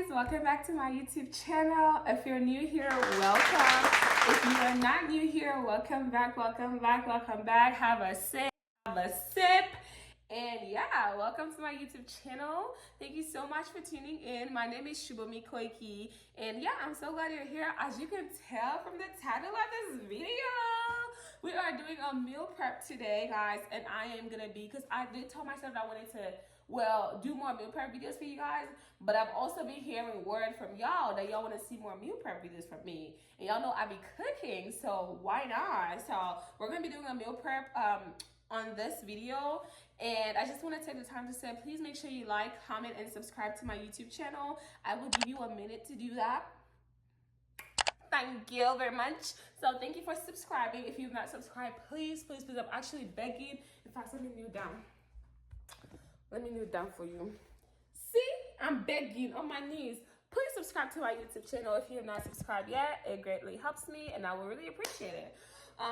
Welcome back to my YouTube channel. If you're new here, welcome. If you are not new here, welcome back, welcome back, welcome back. Have a sip, And yeah, welcome to my YouTube channel. Thank you so much for tuning in. My name is Subomi Koiki. And yeah, I'm so glad you're here. As you can tell from the title of this video, we are doing a meal prep today, guys. And I am gonna be, because I did tell myself that I wanted to, do more meal prep videos for you guys, but I've also been hearing word from y'all that y'all want to see more meal prep videos from me, and y'all know I be cooking, so why not? So we're gonna be doing a meal prep on this video, and I just want to take the time to say, please make sure you like, comment, and subscribe to my YouTube channel. I will give you a minute to do that. Thank you very much. So thank you for subscribing. If you've not subscribed, please, please, please, I'm actually begging. In fact, let me kneel down. Let me kneel down for you. See, I'm begging on my knees. Please subscribe to my YouTube channel if you have not subscribed yet. It greatly helps me, and I will really appreciate it.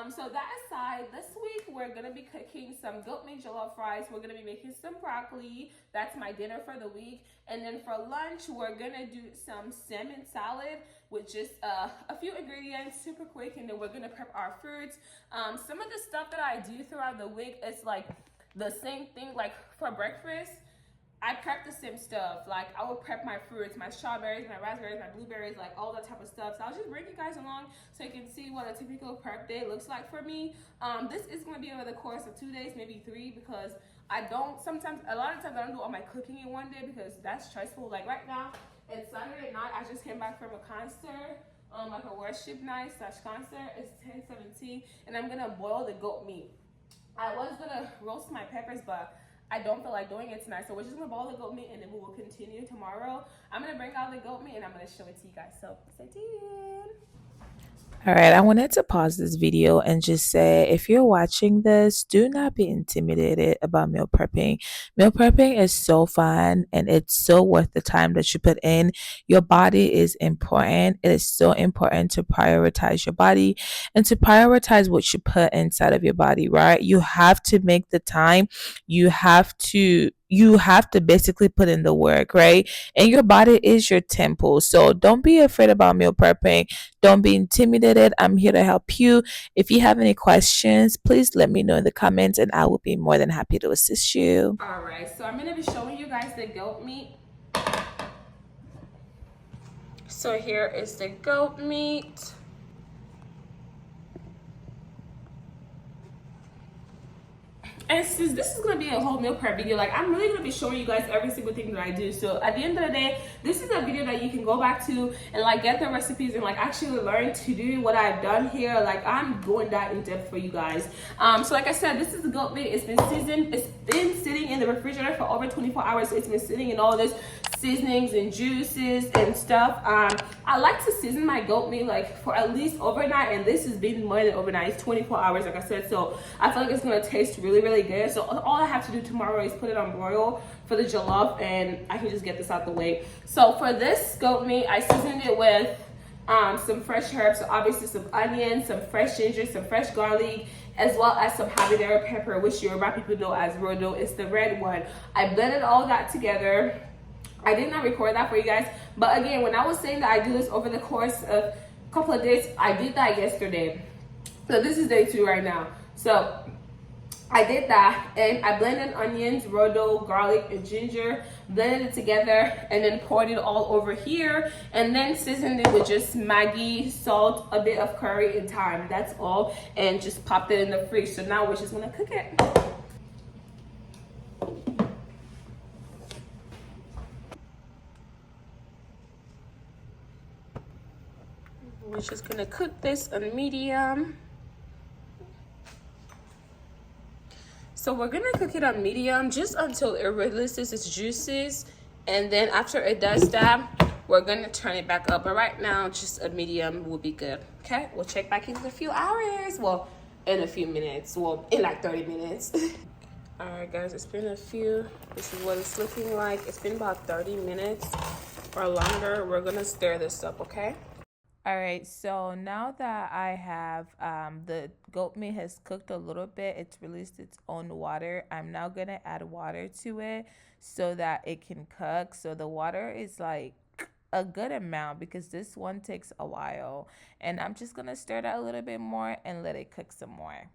So that aside, this week we're gonna be cooking some goat meat jollof rice. We're gonna be making some broccoli. That's my dinner for the week. And then for lunch, we're gonna do some salmon salad with just a few ingredients, super quick, and then we're gonna prep our fruits. Some of the stuff that I do throughout the week is like the same thing. Like for breakfast, I prep the same stuff. Like I will prep my fruits, my strawberries, my raspberries, my blueberries, like all that type of stuff. So I'll just bring you guys along so you can see what a typical prep day looks like for me. This is gonna be over the course of 2 days, maybe 3, because a lot of times I don't do all my cooking in one day because that's stressful. Like right now, it's Saturday night. I just came back from a concert, like a worship night / concert. It's 10:17, and I'm gonna boil the goat meat. I was gonna roast my peppers, but I don't feel like doing it tonight. So we're just gonna boil the goat meat, and then we will continue tomorrow. I'm gonna bring out the goat meat and I'm gonna show it to you guys. So stay tuned. All right, I wanted to pause this video and just say, if you're watching this, do not be intimidated about meal prepping. Meal prepping is so fun, and it's so worth the time that you put in. Your body is important. It is so important to prioritize your body and to prioritize what you put inside of your body, right? You have to make the time. You have to basically put in the work, right? And your body is your temple. So don't be afraid about meal prepping. Don't be intimidated. I'm here to help you. If you have any questions, please let me know in the comments, and I will be more than happy to assist you. All right, so I'm gonna be showing you guys the goat meat. So here is the goat meat. And since this is going to be a whole meal prep video, like I'm really going to be showing you guys every single thing that I do. So at the end of the day, this is a video that you can go back to and like get the recipes and like actually learn to do what I've done here. Like I'm going that in depth for you guys. So like I said, this is the goat meat. It's been seasoned. It's been sitting in the refrigerator for over 24 hours. So it's been sitting in all this seasonings and juices and stuff. I like to season my goat meat like for at least overnight, and this has been more than overnight. It's 24 hours, like I said. So I feel like it's going to taste really, really good. So all I have to do tomorrow is put it on broil for the jollof, and I can just get this out the way. So for this goat meat, I seasoned it with some fresh herbs. So obviously some onions, some fresh ginger, some fresh garlic, as well as some habanero pepper, which Yoruba people know as rodo. It's the red one. I blended all that together. I did not record that for you guys, but again, when I was saying that I do this over the course of a couple of days, I did that yesterday. So this is day 2 right now. So I did that, and I blended onions, rodo, garlic, and ginger, blended it together, and then poured it all over here, and then seasoned it with just Maggi, salt, a bit of curry, and thyme. That's all, and just popped it in the fridge. So now we're just gonna cook it. We're just gonna cook this on medium. So we're gonna cook it on medium just until it releases its juices, and then after it does that, we're gonna turn it back up. But right now, just a medium will be good. Okay, we'll check back in a few hours. Well, in a few minutes. Well, in like 30 minutes. All right, guys, it's been a few. This is what it's looking like. It's been about 30 minutes or longer. We're gonna stir this up, okay? All right, so now that I have the goat meat has cooked a little bit, it's released its own water. I'm now gonna add water to it so that it can cook. So the water is like a good amount because this one takes a while. And I'm just gonna stir that a little bit more and let it cook some more.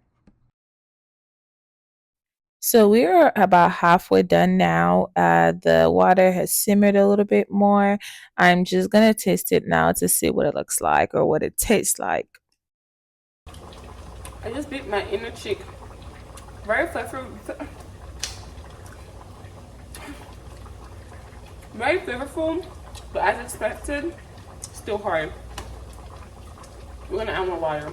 So we're about halfway done now. The water has simmered a little bit more. I'm just gonna taste it now to see what it looks like or what it tastes like. I just beat my inner cheek. Very flavorful. Very flavorful, but as expected, still hard. We're gonna add more water.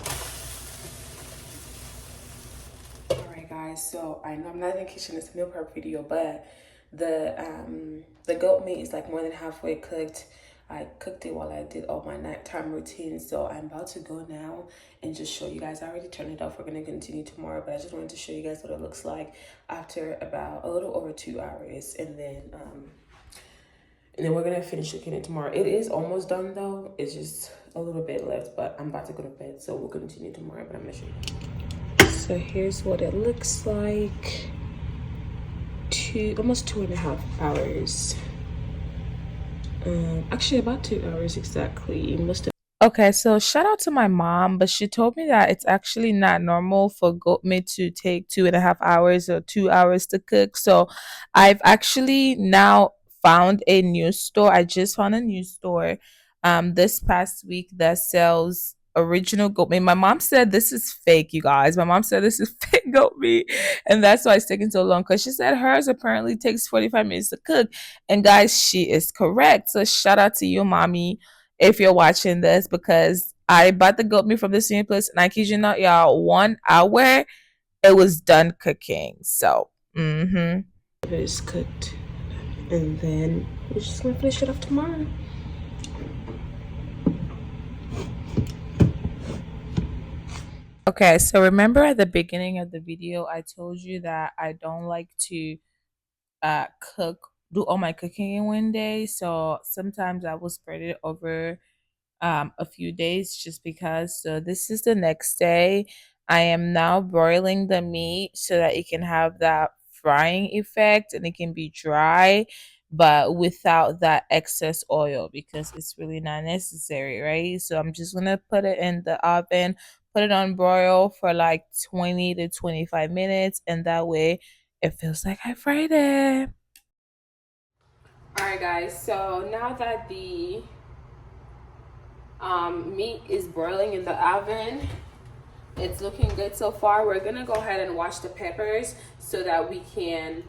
Alright guys, so I know I'm not in the kitchen, it's a meal prep video, but the goat meat is like more than halfway cooked. I cooked it while I did all my nighttime routine, so I'm about to go now and just show you guys. I already turned it off. We're gonna continue tomorrow, but I just wanted to show you guys what it looks like after about a little over 2 hours, and then we're gonna finish cooking it tomorrow. It is almost done though. It's just a little bit left, but I'm about to go to bed, so we'll continue tomorrow. But I'm gonna show you. So here's what it looks like. Almost 2.5 hours. Actually about 2 hours exactly. Okay, so shout out to my mom, but she told me that it's actually not normal for goat meat to take 2.5 hours or 2 hours to cook. So I've actually now found a new store. I just found a new store this past week that sells original goat meat. My mom said this is fake, you guys. My mom said this is fake goat meat, and that's why it's taking so long because she said hers apparently takes 45 minutes to cook. And guys, she is correct. So shout out to you, mommy, if you're watching this, because I bought the goat meat from the same place, and I kid you not, y'all, 1 hour it was done cooking. So It is cooked, and then we're just gonna finish it off tomorrow. okay, so remember at the beginning of the video I told you that I don't like to do all my cooking in one day. So sometimes I will spread it over a few days just because. So this is the next day. I am now broiling the meat so that it can have that frying effect and it can be dry but without that excess oil because it's really not necessary, right? So I'm just gonna put it in the oven, put it on broil for like 20 to 25 minutes, and that way it feels like I fried it. All right guys, so now that the meat is broiling in the oven, it's looking good so far. We're gonna go ahead and wash the peppers so that we can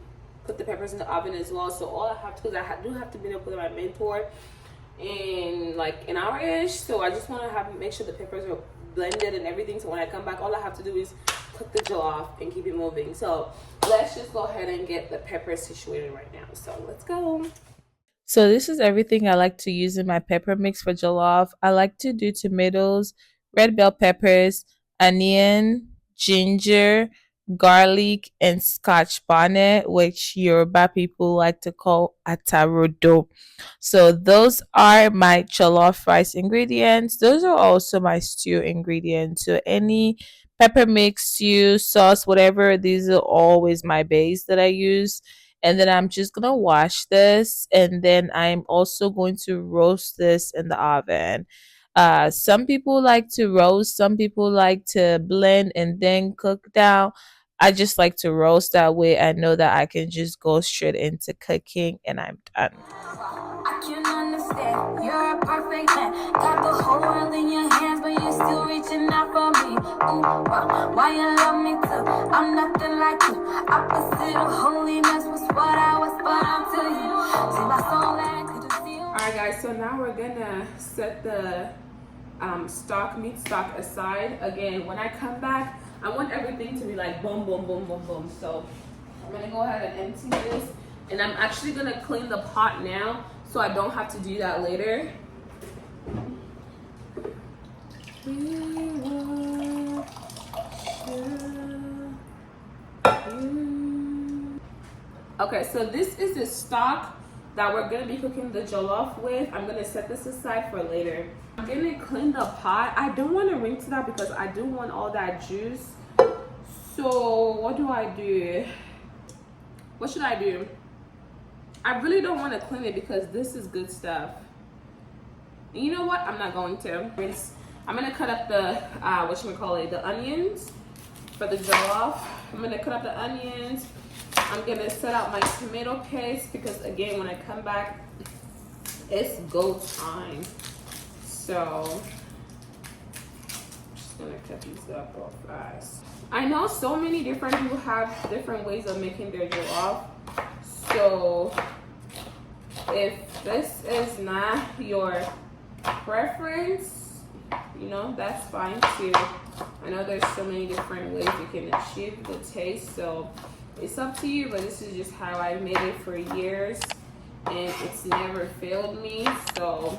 put the peppers in the oven as well. So all I have to, because I do have to be able to put my mentor in like an hour-ish, so I just want to make sure the peppers are blended and everything, so when I come back all I have to do is cook the jollof and keep it moving. So let's just go ahead and get the peppers situated right now. So let's go. So this is everything I like to use in my pepper mix for jollof. I like to do tomatoes, red bell peppers, onion, ginger, garlic, and scotch bonnet, which Yoruba people like to call atarodo. So those are my jollof rice ingredients. Those are also my stew ingredients. So any pepper mix, stew, sauce, whatever, these are always my base that I use. And then I'm just gonna wash this, and then I'm also going to roast this in the oven. Some people like to roast, some people like to blend and then cook down. I just like to roast, that way I know that I can just go straight into cooking and I'm done. I can understand you're a perfect man. Got the whole world in your hands, but you're still reaching out for me. Ooh, wow, why you love me too? I'm nothing like you. Opposite of holiness was what I was, but I'm to you. See my soul and could you see? Alright guys, so now we're gonna set the meat stock aside. Again, when I come back, I want everything to be like boom, boom, boom, boom, boom. So I'm gonna go ahead and empty this, and I'm actually gonna clean the pot now so I don't have to do that later. Okay, so this is the stock that we're gonna be cooking the jollof with. I'm gonna set this aside for later. I'm gonna clean the pot. I don't want to rinse it out because I do want all that juice. So what do I do? What should I do? I really don't want to clean it because this is good stuff. And you know what? I'm not going to rinse. I'm gonna cut up the the onions for the jollof. I'm gonna cut up the onions. I'm gonna set out my tomato paste because again, when I come back, it's go time. So I'm just gonna cut these up real fast. I know so many different people have different ways of making their jollof. So if this is not your preference, you know, that's fine too. I know there's so many different ways you can achieve the taste, so it's up to you, but this is just how I made it for years and it's never failed me, so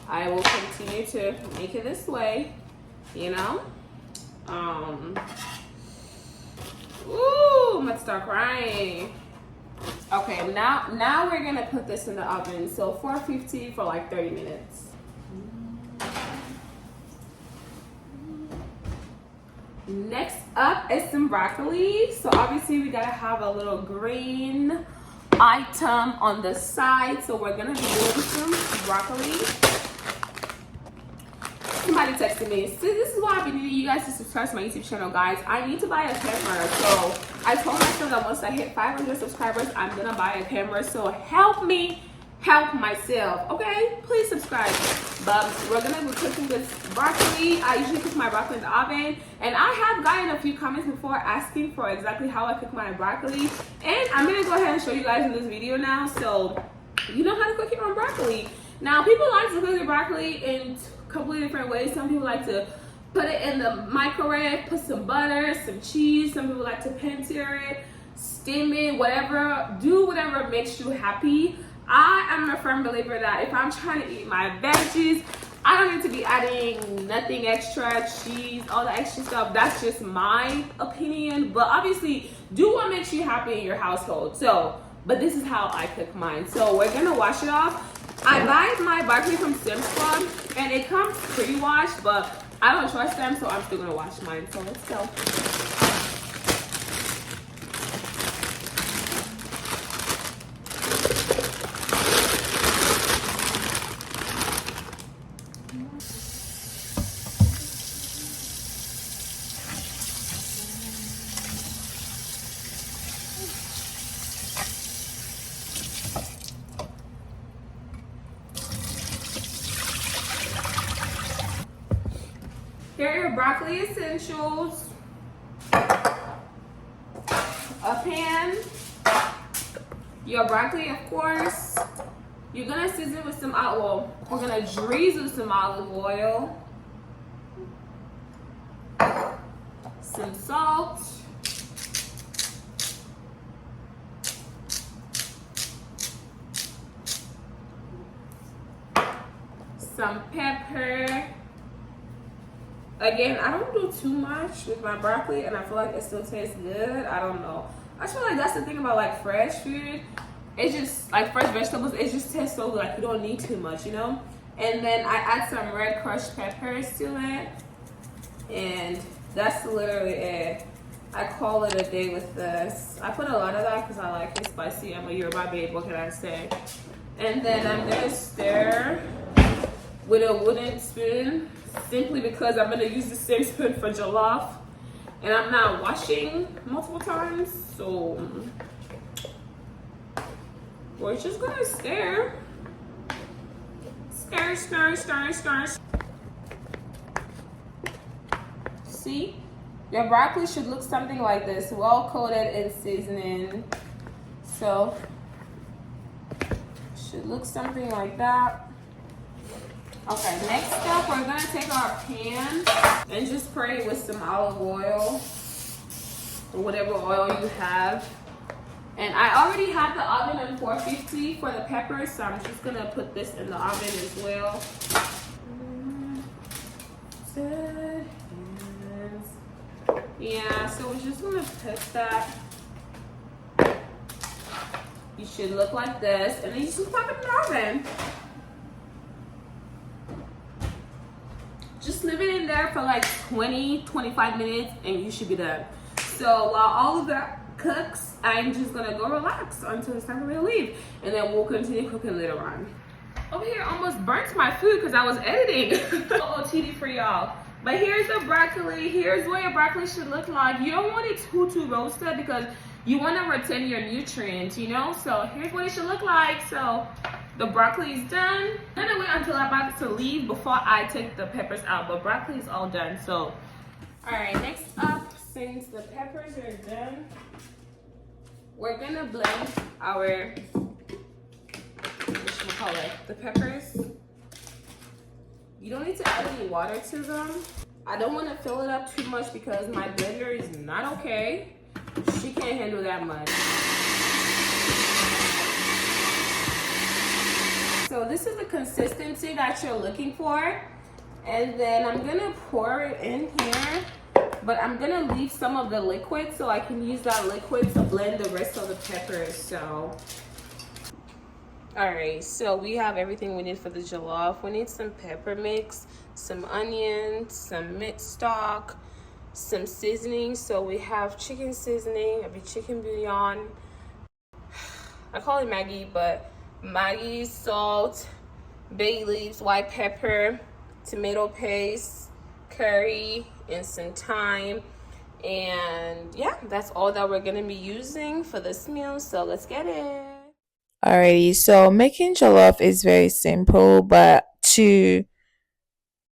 I will continue to make it this way, you know. Ooh, I'm gonna start crying. Okay, now we're gonna put this in the oven, so 450 for like 30 minutes. Next up is some broccoli. So obviously we gotta have a little green item on the side. So we're gonna be doing some broccoli. Somebody texted me. See, this is why I've been needing you guys to subscribe to my YouTube channel, guys. I need to buy a camera. So I told myself that once I hit 500 subscribers, I'm gonna buy a camera. So help me help myself, okay? Please subscribe. But we're gonna be cooking this broccoli. I usually cook my broccoli in the oven, and I have gotten a few comments before asking for exactly how I cook my broccoli, and I'm gonna go ahead and show you guys in this video now, so you know how to cook your own broccoli. Now, people like to cook their broccoli in completely different ways. Some people like to put it in the microwave, put some butter, some cheese. Some people like to pan-sear it, steam it, whatever. Do whatever makes you happy. I am a firm believer that if I'm trying to eat my veggies, I don't need to be adding nothing extra, cheese, all the extra stuff. That's just my opinion. But obviously, do what makes you happy in your household. So, but this is how I cook mine. So we're gonna wash it off. I buy my broccoli from Sam's Club, and it comes pre-washed, but I don't trust them, so I'm still gonna wash mine. So let's go. Here are your broccoli essentials. A pan. Your broccoli, of course. You're gonna season with some olive oil. We're gonna drizzle some olive oil. Some salt. Some pepper. Again, I don't do too much with my broccoli, and I feel like it still tastes good. I don't know. I feel like that's the thing about like fresh food. It's just like fresh vegetables. It just tastes so good. Like you don't need too much, you know. And then I add some red crushed peppers to it, and that's literally it. I call it a day with this. I put a lot of that because I like it spicy. I'm a Yoruba babe. What can I say? And then I'm gonna stir with a wooden spoon, simply because I'm gonna use the same spoon for jollof, and I'm not washing multiple times, so we're just gonna stir. Stir, stir, stir, stir. See? Your broccoli should look something like this, well coated in seasoning. So, should look something like that. Okay, next up, we're gonna take our pan and just spray it with some olive oil or whatever oil you have. And I already have the oven on 450 for the peppers, so I'm just gonna put this in the oven as well. Yeah, so we're just gonna put that. You should look like this, and then you just pop it in the oven. Just leave it in there for like 20-25 minutes and you should be done. So while all of that cooks, I'm just gonna go relax until it's time for me to leave, and then we'll continue cooking later on. Over here almost burnt my food because I was editing. OOTD for y'all. But here's the broccoli. Here's what your broccoli should look like. You don't want it too roasted because you want to retain your nutrients, you know? So here's what it should look like. So the broccoli is done. I'm gonna wait until I'm about to leave before I take the peppers out, but broccoli is all done. So, all right, next up, since the peppers are done, we're gonna blend our, the peppers. You don't need to add any water to them. I don't want to fill it up too much because my blender is not okay. She can't handle that much. So this is the consistency that you're looking for. And then I'm gonna pour it in here, but I'm gonna leave some of the liquid so I can use that liquid to blend the rest of the peppers. So, all right, so we have everything we need for the jollof. We need some pepper mix, some onions, some mixed stock, some seasoning. So we have chicken seasoning, chicken bouillon. I call it Maggi, but Maggi, salt, bay leaves, white pepper, tomato paste, curry, and some thyme. And yeah, that's all that we're gonna be using for this meal. So let's get it. Alrighty, so making jollof is very simple, but to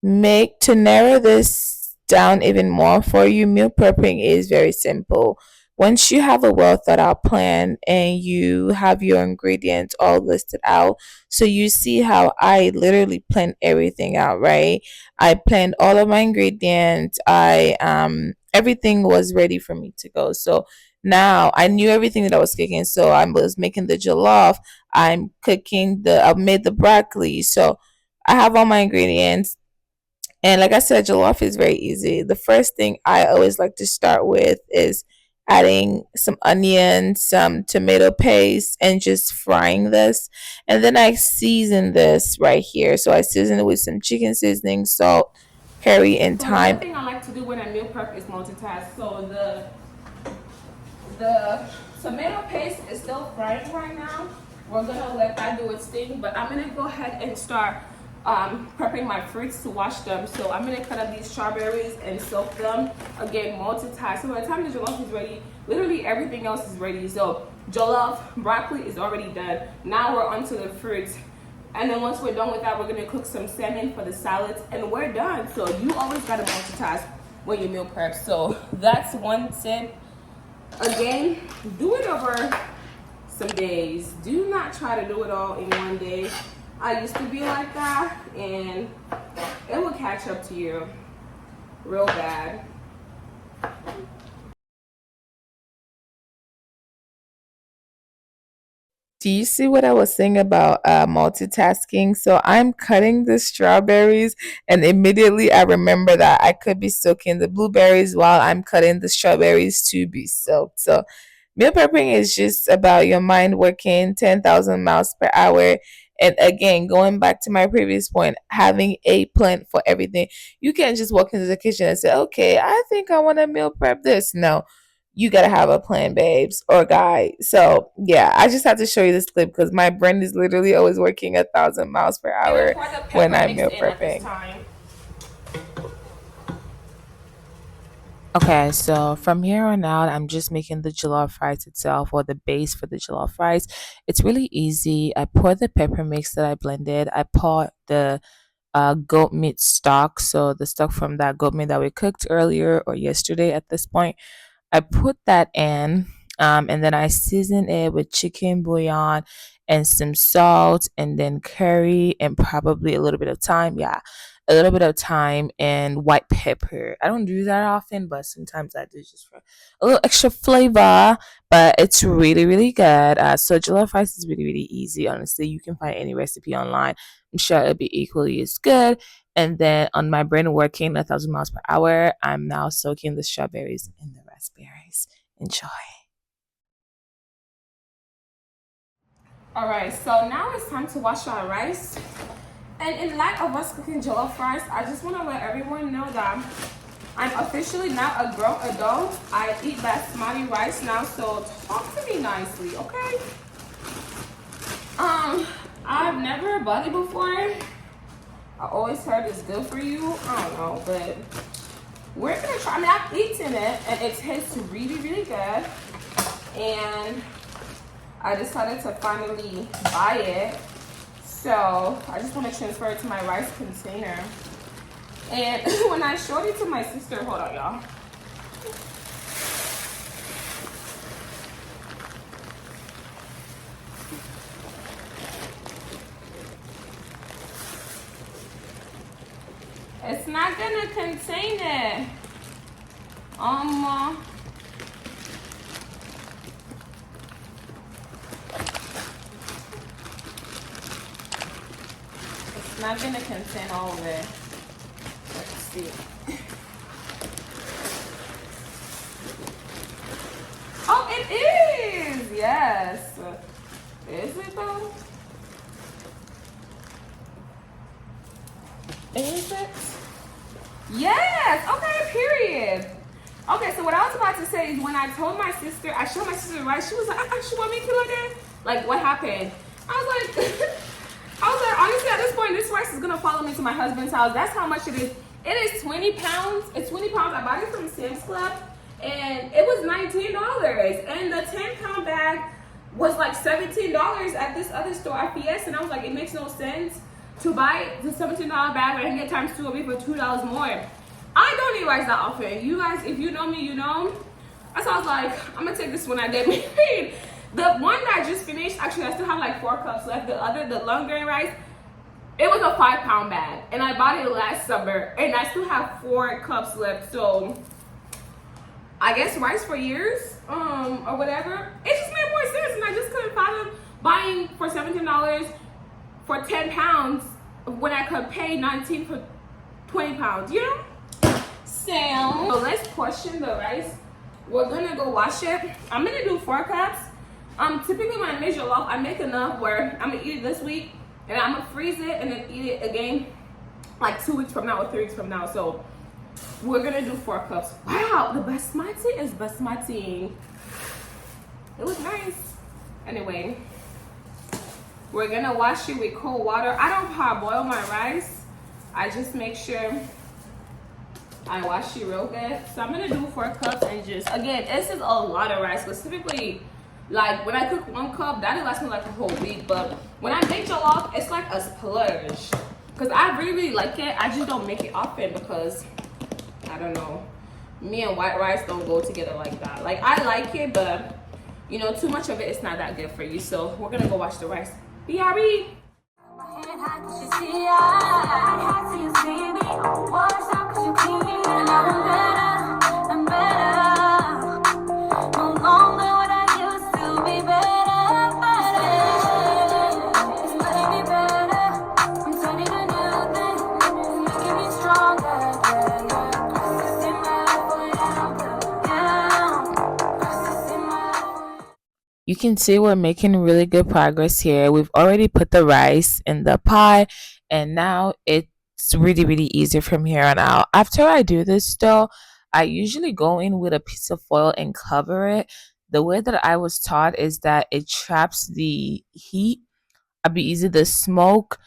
narrow this down even more for you, meal prepping is very simple. Once you have a well thought out plan and you have your ingredients all listed out, so you see how I literally planned everything out, right? I planned all of my ingredients. I everything was ready for me to go. So now I knew everything that I was cooking. So I was making the jollof. I made the broccoli. So I have all my ingredients, and like I said, jollof is very easy. The first thing I always like to start with is adding some onions, some tomato paste, and just frying this. And then I season this right here. So I season it with some chicken seasoning, salt, curry, and So another thyme. thing I like to do when I meal prep is multitask. So the tomato paste is still frying right now. We're gonna let that do its thing, but I'm gonna go ahead and start prepping my fruits to wash them. So I'm gonna cut up these strawberries and soak them. Again, multitask. So by the time the jollof is ready, literally everything else is ready. So jollof, broccoli is already done. Now we're onto the fruits. And then once we're done with that, we're gonna cook some salmon for the salads, and we're done. So you always gotta multitask when you meal prep. So that's one tip. Again, do it over some days. Do not try to do it all in one day. I used to be like that, and it will catch up to you real bad. Do you see what I was saying about multitasking? So I'm cutting the strawberries, and immediately I remember that I could be soaking the blueberries while I'm cutting the strawberries to be soaked. So meal prepping is just about your mind working 10,000 miles per hour. And again, going back to my previous point, having a plan for everything. You can't just walk into the kitchen and say, okay, I think I want to meal prep this. No, you gotta have a plan, babes or guy. So yeah, I just have to show you this clip because my brain is literally always working 1,000 miles per I'm gonna hour pour the when pepper I'm mix meal in at this prepping. time. Okay, so from here on out, I'm just making the jollof rice itself or the base for the jollof rice. It's really easy. I pour the pepper mix that I blended. I pour the goat meat stock, so the stock from that goat meat that we cooked earlier or yesterday at this point. I put that in, and then I season it with chicken bouillon and some salt, and then curry and probably a little bit of thyme. Yeah, a little bit of thyme, and white pepper. I don't do that often, but sometimes I do just for a little extra flavor. But it's really, really good. So jollof rice is really, really easy. Honestly, you can find any recipe online. I'm sure it'll be equally as good. And then on my brain working 1,000 miles per hour, I'm now soaking the strawberries and the raspberries. Enjoy. All right, so now it's time to wash our rice. And in light of us cooking jollof rice, I just want to let everyone know that I'm officially now a grown adult. I eat basmati rice now, so talk to me nicely, okay? I've never bought it before. I always heard it's good for you. I don't know, but we're gonna try. I mean, I've eaten it, and it tastes really, really good. And I decided to finally buy it. So I just want to transfer it to my rice container. And when I showed it to my sister, hold on, y'all. It's not gonna contain it. It's not gonna contain all of it. Let's see. Oh, it is! Yes. Is it though? Is it? Yes! Okay, period. Okay, so what I was about to say is when I told my sister, I showed my sister the rice, she was like, she want me to look at it? Like, what happened? I was like, honestly, at this point, this rice is gonna follow me to my husband's house. That's how much it is. It is 20 pounds. It's 20 pounds. I bought it from Sam's Club, and it was $19. And the 10-pound bag was like $17 at this other store at PS. And I was like, it makes no sense to buy the $17 bag when I can get times 2 of it for $2 more. I don't eat rice that often. You guys, if you know me, you know. So I was like, I'm gonna take this when I get married. The one that I just finished, actually, I still have like 4 cups left. The long grain rice, it was a 5-pound bag, and I bought it last summer, and I still have 4 cups left. So I guess rice for years, or whatever. It just made more sense, and I just couldn't fathom buying for $17 for 10 pounds when I could pay 19 for 20 pounds, you know? So let's portion the rice. We're gonna go wash it. I'm gonna do 4 cups. Typically when I make jollof, I make enough where I'm gonna eat it this week, and I'm gonna freeze it and then eat it again like 2 weeks from now or 3 weeks from now. So we're gonna do 4 cups. Wow, the basmati is basmati. It was nice. Anyway, we're gonna wash it with cold water. I don't parboil my rice. I just make sure I wash it real good. So I'm gonna do 4 cups and just, again, this is a lot of rice. Specifically, like when I cook 1 cup, that'll last me like a whole week. But when I make jollof, it's like a splurge. Cause I really, really like it. I just don't make it often because, I don't know, me and white rice don't go together like that. Like I like it, but you know, too much of it is not that good for you. So we're gonna go wash the rice. BRB. You can see we're making really good progress here. We've already put the rice in the pot, and now it's really, really easy from here on out. After I do this, though, I usually go in with a piece of foil and cover it. The way that I was taught is that it traps the heat, be easy the smoke.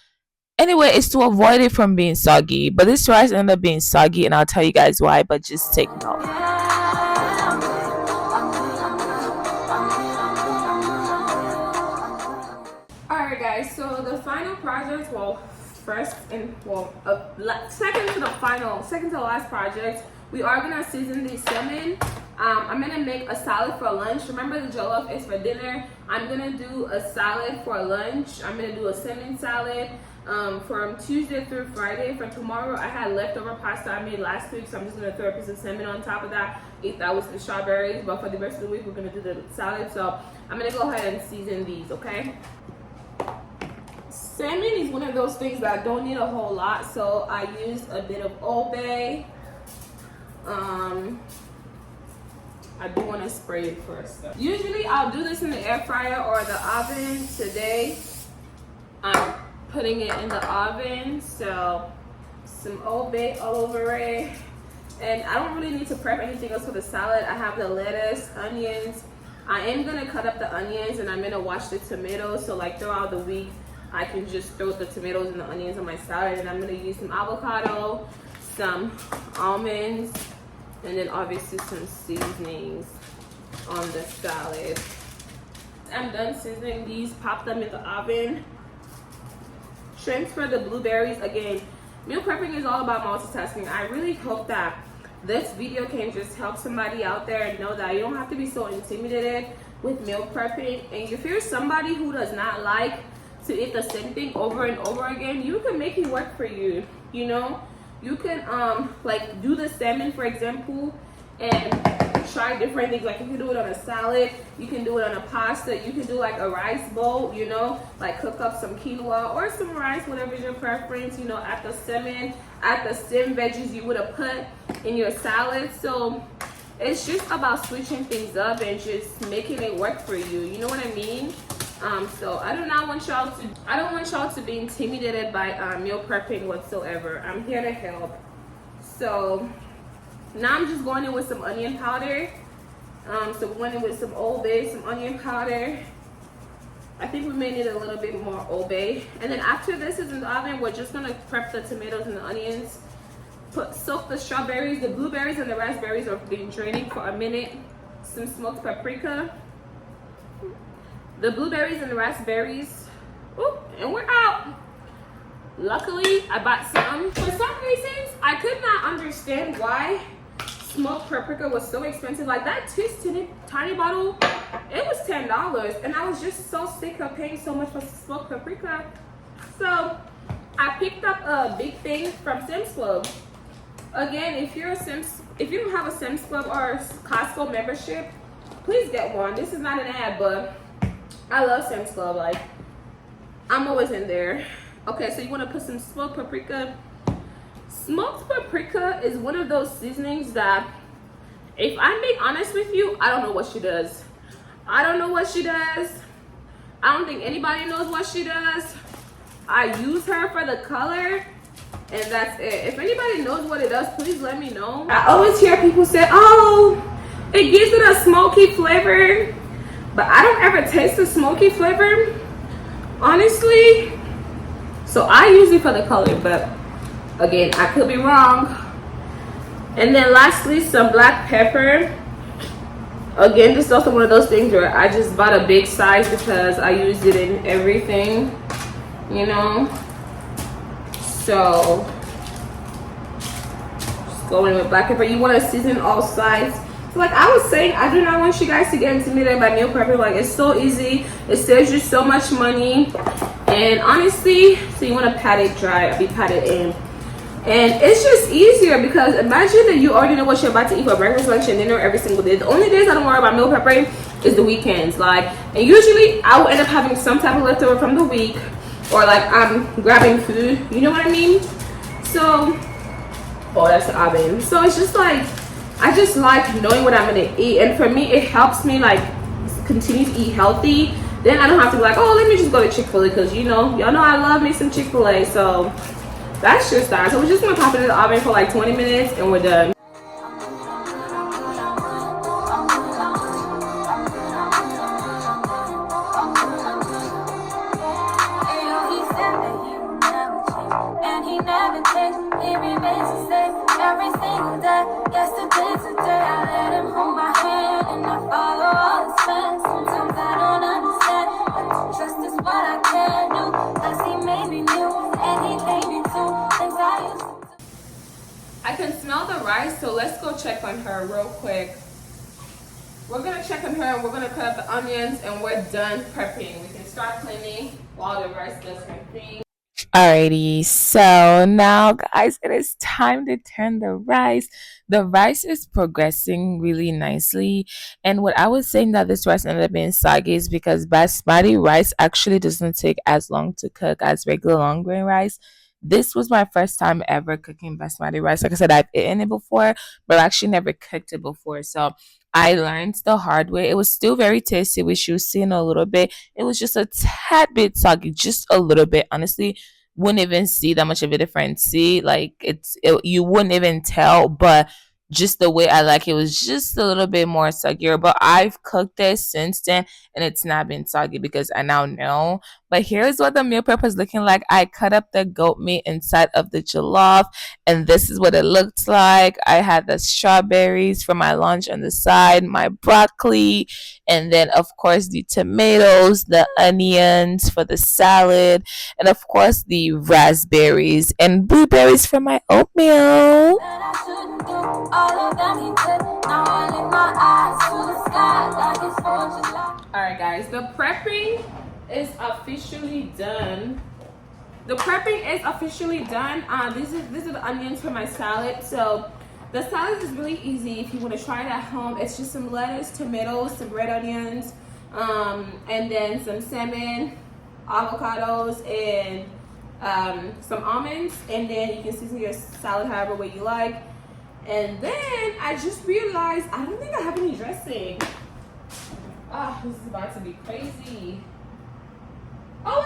Anyway, it's to avoid it from being soggy. But this rice ended up being soggy, and I'll tell you guys why, but just take note. Alright guys, so the final project, well, second to the last project, we are gonna season the salmon. I'm gonna make a salad for lunch. Remember, the jollof is for dinner. I'm gonna do a salad for lunch. I'm gonna do a salmon salad. from Tuesday through Friday. For tomorrow, I had leftover pasta I made last week, so I'm just gonna throw a piece of salmon on top of that, eat that with the strawberries. But for the rest of the week, we're gonna do the salad. So I'm gonna go ahead and season these, okay? Salmon is one of those things that I don't need a whole lot, so I used a bit of Old Bay. I do want to spray it first. Usually I'll do this in the air fryer or the oven. Today I'm putting it in the oven, so some Old Bay all over it. And I don't really need to prep anything else for the salad. I have the lettuce, onions. I am gonna cut up the onions and I'm gonna wash the tomatoes, so like throughout the week I can just throw the tomatoes and the onions on my salad. And I'm gonna use some avocado, some almonds, and then obviously some seasonings on the salad. I'm done seasoning these, pop them in the oven. Transfer the blueberries. Again, meal prepping is all about multitasking. I really hope that this video can just help somebody out there and know that you don't have to be so intimidated with meal prepping. And if you're somebody who does not like to eat the same thing over and over again, you can make it work for you. You know, you can like do the salmon, for example, and try different things. Like you can do it on a salad, you can do it on a pasta, you can do like a rice bowl, you know, like cook up some quinoa or some rice, whatever is your preference, you know, add the salmon, add the stem veggies you would have put in your salad. So it's just about switching things up and just making it work for you, you know what I mean? So I don't want y'all to be intimidated by meal prepping whatsoever. I'm here to help. So now I'm just going in with some onion powder. So going in with some Old Bay, some onion powder. I think we may need a little bit more Old Bay. And then after this is in the oven, we're just gonna prep the tomatoes and the onions. Soak the strawberries, the blueberries, and the raspberries are being draining for a minute. Some smoked paprika. The blueberries and the raspberries. Ooh, and we're out. Luckily, I bought some. For some reasons, I could not understand why smoked paprika was so expensive. Like that tiny bottle, it was $10, and I was just so sick of paying so much for smoked paprika. So I picked up a big thing from Sam's Club. Again, if you don't have a Sam's Club or Costco membership, please get one. This is not an ad, but I love Sam's Club. Like, I'm always in there. Okay, so you want to put some smoked paprika. Smoked paprika is one of those seasonings that, if I'm being honest with you, I don't know what she does. I don't know what she does. I don't think anybody knows what she does. I use her for the color, and that's it. If anybody knows what it does, please let me know. I always hear people say, oh, it gives it a smoky flavor, but I don't ever taste the smoky flavor, honestly. So I use it for the color, but again, I could be wrong. And then lastly, some black pepper. Again, this is also one of those things where I just bought a big size because I used it in everything, you know. So just go in with black pepper. You want to season all sides. So like I was saying, I do not want you guys to get intimidated by meal prepping. Like, it's so easy. It saves you so much money. And honestly, so you want to pat it dry, be patted in. And it's just easier because imagine that you already know what you're about to eat for breakfast, lunch, and dinner every single day. The only days I don't worry about meal prepping is the weekends. Like, and usually I will end up having some type of leftover from the week, or like I'm grabbing food. You know what I mean? So, oh, that's the oven. So it's just like, I just like knowing what I'm gonna eat, and for me, it helps me like continue to eat healthy. Then I don't have to be like, oh, let me just go to Chick-fil-A, because you know, y'all know I love me some Chick-fil-A. So that's just that. So we're just gonna pop it in the oven for like 20 minutes and we're done. I can smell the rice, so let's go check on her real quick. We're gonna check on her and we're gonna cut up the onions and we're done prepping. We can start cleaning while the rice does her thing. Alrighty, so now, guys, it is time to turn the rice. The rice is progressing really nicely, and what I was saying that this rice ended up being soggy is because basmati rice actually doesn't take as long to cook as regular long grain rice. This was my first time ever cooking basmati rice. Like I said, I've eaten it before, but I actually never cooked it before. So I learned the hard way. It was still very tasty, which you'll see in a little bit. It was just a tad bit soggy, just a little bit. Honestly, wouldn't even see that much of a difference. See, like you wouldn't even tell, but just the way I like it was just a little bit more soggier. But I've cooked it since then, and it's not been soggy because I now know. But here's what the meal prep is looking like. I cut up the goat meat inside of the jollof, and this is what it looks like. I had the strawberries for my lunch on the side, my broccoli, and then of course the tomatoes, the onions for the salad, and of course the raspberries and blueberries for my oatmeal. Alright guys, the prepping is officially done. The prepping is officially done. These are the onions for my salad. So the salad is really easy if you want to try it at home. It's just some lettuce, tomatoes, some red onions, and then some salmon, avocados, and some almonds. And then you can season your salad however way you like. And then I just realized I don't think I have any dressing. Ah, this is about to be crazy. Oh,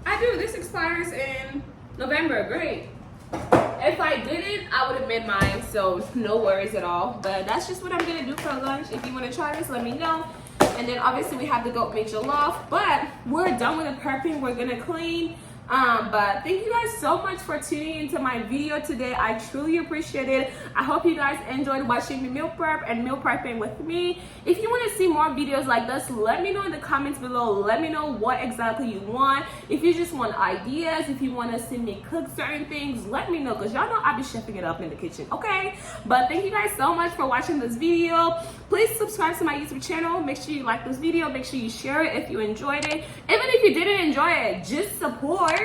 I do. This expires in November. Great. If I didn't, I would have made mine, so no worries at all. But that's just what I'm gonna do for lunch. If you want to try this, let me know. And then obviously we have the goat meat jollof, but we're done with the prepping. We're gonna clean. But thank you guys so much for tuning into my video today. I truly appreciate it. I hope you guys enjoyed watching me meal prep and meal prepping with me. If you want to see more videos like this, let me know in the comments below. Let me know what exactly you want. If you just want ideas, if you want to see me cook certain things, let me know, because y'all know I be chefing it up in the kitchen, okay? But thank you guys so much for watching this video. Please subscribe to my YouTube channel. Make sure you like this video. Make sure you share it if you enjoyed it. Even if you didn't enjoy it, just support.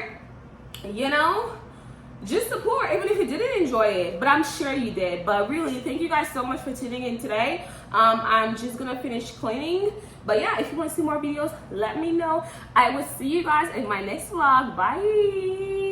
You know, just support even if you didn't enjoy it, but I'm sure you did. But really, thank you guys so much for tuning in today. I'm just gonna finish cleaning, but yeah, if you want to see more videos, let me know. I will see you guys in my next vlog. Bye.